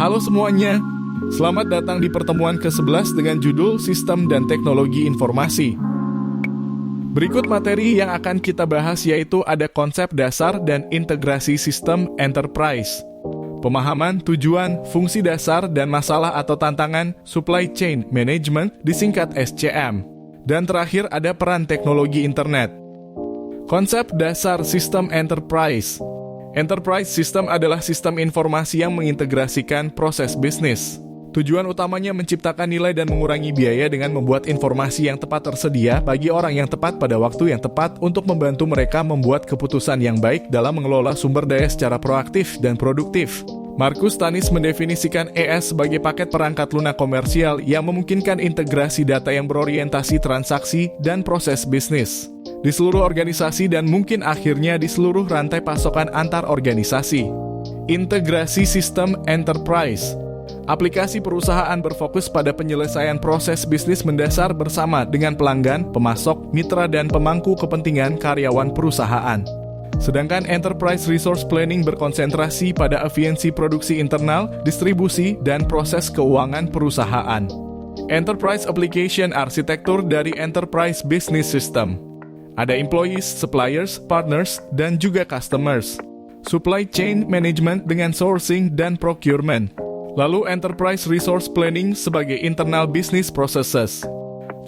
Halo semuanya, selamat datang di pertemuan ke-11 dengan judul Sistem dan Teknologi Informasi. Berikut materi yang akan kita bahas yaitu ada konsep dasar dan integrasi sistem enterprise, pemahaman, tujuan, fungsi dasar, dan masalah atau tantangan supply chain management disingkat SCM, dan terakhir ada peran teknologi internet. Konsep dasar sistem enterprise. Enterprise system adalah sistem informasi yang mengintegrasikan proses bisnis. Tujuan utamanya menciptakan nilai dan mengurangi biaya dengan membuat informasi yang tepat tersedia bagi orang yang tepat pada waktu yang tepat untuk membantu mereka membuat keputusan yang baik dalam mengelola sumber daya secara proaktif dan produktif. Markus Tanis mendefinisikan ES sebagai paket perangkat lunak komersial yang memungkinkan integrasi data yang berorientasi transaksi dan proses bisnis di seluruh organisasi dan mungkin akhirnya di seluruh rantai pasokan antar organisasi. Integrasi sistem enterprise. Aplikasi perusahaan berfokus pada penyelesaian proses bisnis mendasar bersama dengan pelanggan, pemasok, mitra, dan pemangku kepentingan karyawan perusahaan. Sedangkan Enterprise Resource Planning berkonsentrasi pada efisiensi produksi internal, distribusi, dan proses keuangan perusahaan. Enterprise Application arsitektur dari Enterprise Business System. Ada employees, suppliers, partners, dan juga customers. Supply chain management dengan sourcing dan procurement. Lalu Enterprise Resource Planning sebagai internal business processes.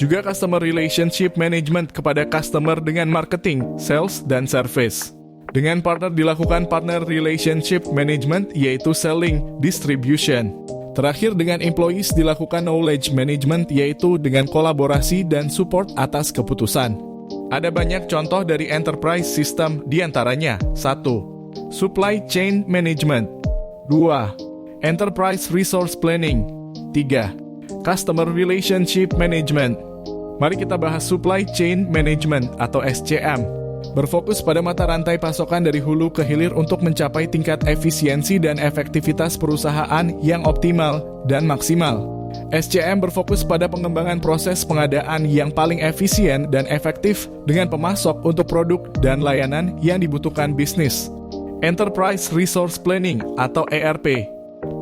Juga customer relationship management kepada customer dengan marketing, sales, dan service. Dengan partner dilakukan partner relationship management yaitu selling, distribution. Terakhir dengan employees dilakukan knowledge management yaitu dengan kolaborasi dan support atas keputusan. Ada banyak contoh dari enterprise system diantaranya 1. Supply chain management 2. Enterprise resource planning 3. Customer relationship management. Mari kita bahas supply chain management atau SCM. Berfokus pada mata rantai pasokan dari hulu ke hilir untuk mencapai tingkat efisiensi dan efektivitas perusahaan yang optimal dan maksimal. SCM berfokus pada pengembangan proses pengadaan yang paling efisien dan efektif dengan pemasok untuk produk dan layanan yang dibutuhkan bisnis. Enterprise Resource Planning atau ERP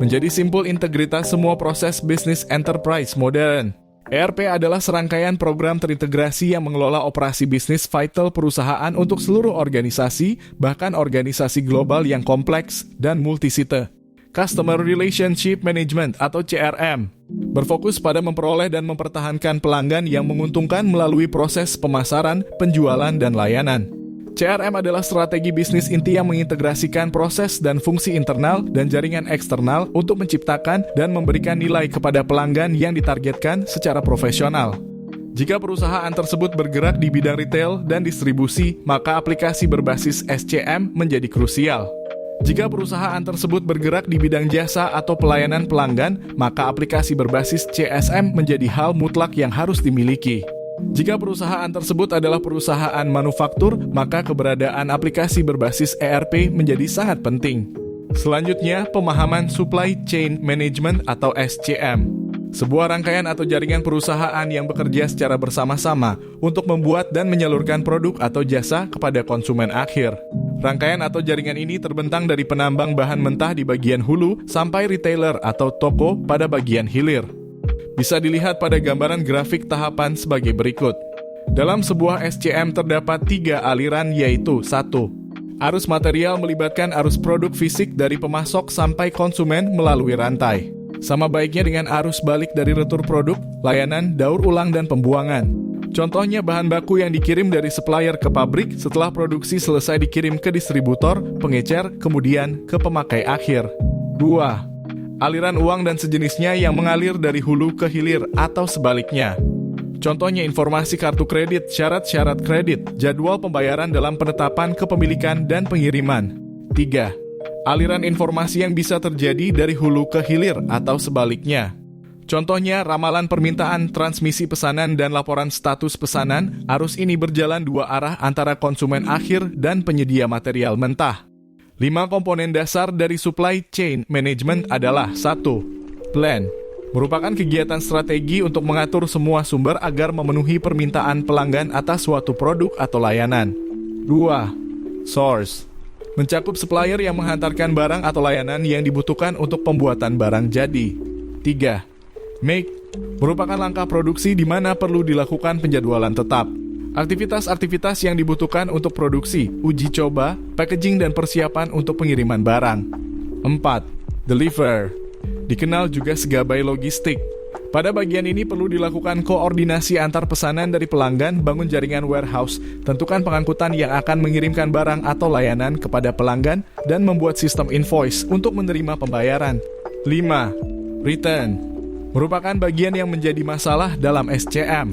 menjadi simpul integritas semua proses bisnis enterprise modern. ERP adalah serangkaian program terintegrasi yang mengelola operasi bisnis vital perusahaan untuk seluruh organisasi, bahkan organisasi global yang kompleks dan multisite. Customer Relationship Management atau CRM berfokus pada memperoleh dan mempertahankan pelanggan yang menguntungkan melalui proses pemasaran, penjualan, dan layanan. CRM adalah strategi bisnis inti yang mengintegrasikan proses dan fungsi internal dan jaringan eksternal untuk menciptakan dan memberikan nilai kepada pelanggan yang ditargetkan secara profesional. Jika perusahaan tersebut bergerak di bidang retail dan distribusi, maka aplikasi berbasis SCM menjadi krusial. Jika perusahaan tersebut bergerak di bidang jasa atau pelayanan pelanggan, maka aplikasi berbasis CSM menjadi hal mutlak yang harus dimiliki. Jika perusahaan tersebut adalah perusahaan manufaktur, maka keberadaan aplikasi berbasis ERP menjadi sangat penting. Selanjutnya, pemahaman supply chain management atau SCM. Sebuah rangkaian atau jaringan perusahaan yang bekerja secara bersama-sama untuk membuat dan menyalurkan produk atau jasa kepada konsumen akhir. Rangkaian atau jaringan ini terbentang dari penambang bahan mentah di bagian hulu sampai retailer atau toko pada bagian hilir. Bisa dilihat pada gambaran grafik tahapan sebagai berikut. Dalam sebuah SCM terdapat 3 aliran yaitu 1. Arus material melibatkan arus produk fisik dari pemasok sampai konsumen melalui rantai. Sama baiknya dengan arus balik dari retur produk, layanan, daur ulang, dan pembuangan. Contohnya bahan baku yang dikirim dari supplier ke pabrik setelah produksi selesai dikirim ke distributor, pengecer, kemudian ke pemakai akhir. 2. Aliran uang dan sejenisnya yang mengalir dari hulu ke hilir atau sebaliknya. Contohnya informasi kartu kredit, syarat-syarat kredit, jadwal pembayaran dalam penetapan kepemilikan dan pengiriman. 3. Aliran informasi yang bisa terjadi dari hulu ke hilir atau sebaliknya. Contohnya ramalan permintaan, transmisi pesanan, dan laporan status pesanan. Arus ini berjalan 2 arah antara konsumen akhir dan penyedia material mentah. 5 komponen dasar dari supply chain management adalah 1. Plan merupakan kegiatan strategi untuk mengatur semua sumber agar memenuhi permintaan pelanggan atas suatu produk atau layanan. 2. Source mencakup supplier yang menghantarkan barang atau layanan yang dibutuhkan untuk pembuatan barang jadi. 3. Make merupakan langkah produksi di mana perlu dilakukan penjadwalan tetap. Aktivitas-aktivitas yang dibutuhkan untuk produksi, uji coba, packaging, dan persiapan untuk pengiriman barang. 4. Deliver dikenal juga sebagai logistik. Pada bagian ini perlu dilakukan koordinasi antar pesanan dari pelanggan, bangun jaringan warehouse, tentukan pengangkutan yang akan mengirimkan barang atau layanan kepada pelanggan, dan membuat sistem invoice untuk menerima pembayaran. 5. Return merupakan bagian yang menjadi masalah dalam SCM.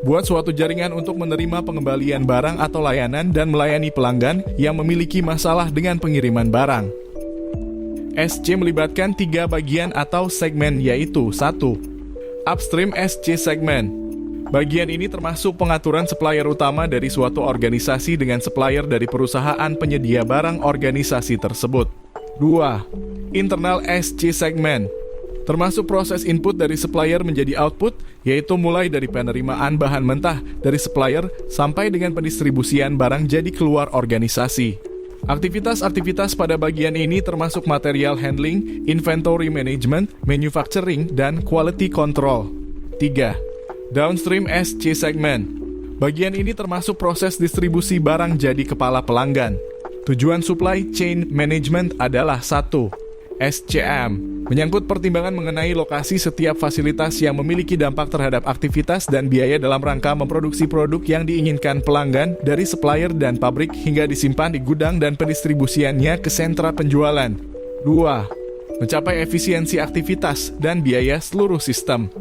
Buat suatu jaringan untuk menerima pengembalian barang atau layanan dan melayani pelanggan yang memiliki masalah dengan pengiriman barang. SC melibatkan 3 bagian atau segmen, yaitu 1. Upstream SC segment. Bagian ini termasuk pengaturan supplier utama dari suatu organisasi dengan supplier dari perusahaan penyedia barang organisasi tersebut. 2. Internal SC segment. Termasuk proses input dari supplier menjadi output, yaitu mulai dari penerimaan bahan mentah dari supplier sampai dengan pendistribusian barang jadi keluar organisasi. Aktivitas-aktivitas pada bagian ini termasuk material handling, inventory management, manufacturing, dan quality control. 3. Downstream SC segment. Bagian ini termasuk proses distribusi barang jadi kepala pelanggan. Tujuan supply chain management adalah 1. SCM menyangkut pertimbangan mengenai lokasi setiap fasilitas yang memiliki dampak terhadap aktivitas dan biaya dalam rangka memproduksi produk yang diinginkan pelanggan dari supplier dan pabrik hingga disimpan di gudang dan pendistribusiannya ke sentra penjualan. 2. Mencapai efisiensi aktivitas dan biaya seluruh sistem.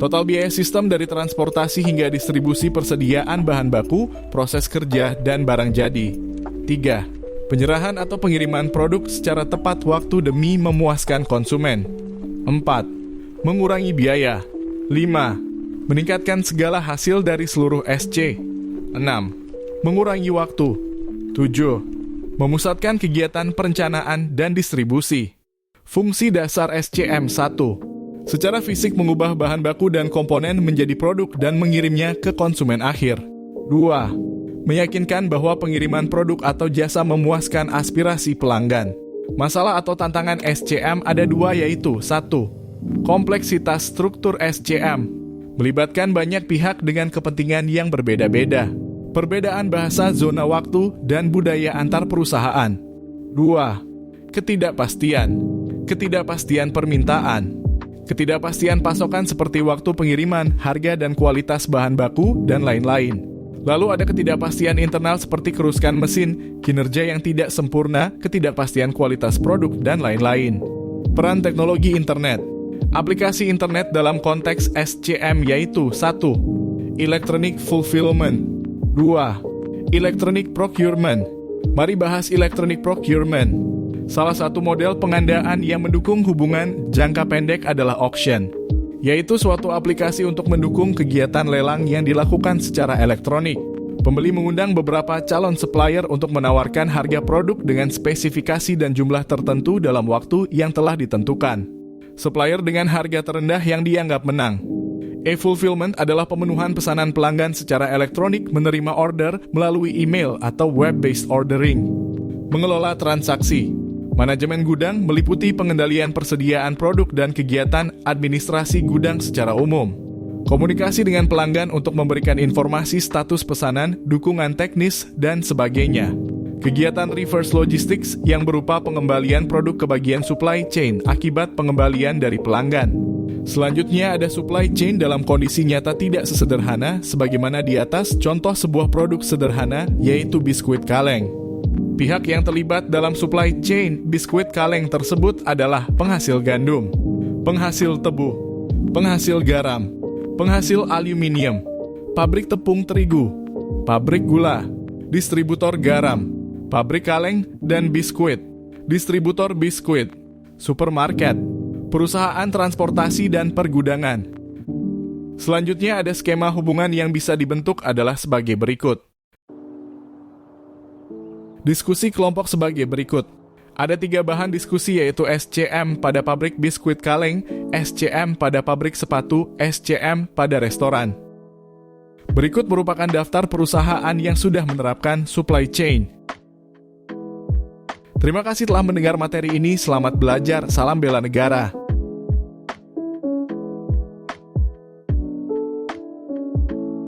Total biaya sistem dari transportasi hingga distribusi persediaan bahan baku, proses kerja, dan barang jadi. 3. Penyerahan atau pengiriman produk secara tepat waktu demi memuaskan konsumen. 4. Mengurangi biaya. 5. Meningkatkan segala hasil dari seluruh SC. 6. Mengurangi waktu. 7. Memusatkan kegiatan perencanaan dan distribusi. Fungsi dasar SCM 1. Secara fisik mengubah bahan baku dan komponen menjadi produk dan mengirimnya ke konsumen akhir. 2. Meyakinkan bahwa pengiriman produk atau jasa memuaskan aspirasi pelanggan. Masalah atau tantangan SCM ada 2, yaitu 1. Kompleksitas struktur SCM melibatkan banyak pihak dengan kepentingan yang berbeda-beda. Perbedaan bahasa, zona waktu, dan budaya antar perusahaan. 2. Ketidakpastian permintaan. Ketidakpastian pasokan seperti waktu pengiriman, harga dan kualitas bahan baku, dan lain-lain. Lalu ada ketidakpastian internal seperti kerusakan mesin, kinerja yang tidak sempurna, ketidakpastian kualitas produk, dan lain-lain. Peran teknologi internet. Aplikasi internet dalam konteks SCM yaitu 1. Electronic fulfillment. 2. Electronic procurement. Mari bahas electronic procurement. Salah satu model pengandaan yang mendukung hubungan jangka pendek adalah auction, yaitu suatu aplikasi untuk mendukung kegiatan lelang yang dilakukan secara elektronik. Pembeli mengundang beberapa calon supplier untuk menawarkan harga produk dengan spesifikasi dan jumlah tertentu dalam waktu yang telah ditentukan. Supplier dengan harga terendah yang dianggap menang. E-fulfillment adalah pemenuhan pesanan pelanggan secara elektronik menerima order melalui email atau web-based ordering. Mengelola transaksi. Manajemen gudang meliputi pengendalian persediaan produk dan kegiatan administrasi gudang secara umum. Komunikasi dengan pelanggan untuk memberikan informasi status pesanan, dukungan teknis, dan sebagainya. Kegiatan reverse logistics yang berupa pengembalian produk ke bagian supply chain akibat pengembalian dari pelanggan. Selanjutnya ada supply chain dalam kondisi nyata tidak sesederhana sebagaimana di atas contoh sebuah produk sederhana yaitu biskuit kaleng. Pihak yang terlibat dalam supply chain biskuit kaleng tersebut adalah penghasil gandum, penghasil tebu, penghasil garam, penghasil aluminium, pabrik tepung terigu, pabrik gula, distributor garam, pabrik kaleng dan biskuit, distributor biskuit, supermarket, perusahaan transportasi dan pergudangan. Selanjutnya ada skema hubungan yang bisa dibentuk adalah sebagai berikut. Diskusi kelompok sebagai berikut. Ada 3 bahan diskusi yaitu SCM pada pabrik biskuit kaleng, SCM pada pabrik sepatu, SCM pada restoran. Berikut merupakan daftar perusahaan yang sudah menerapkan supply chain. Terima kasih telah mendengar materi ini. Selamat belajar. Salam bela negara.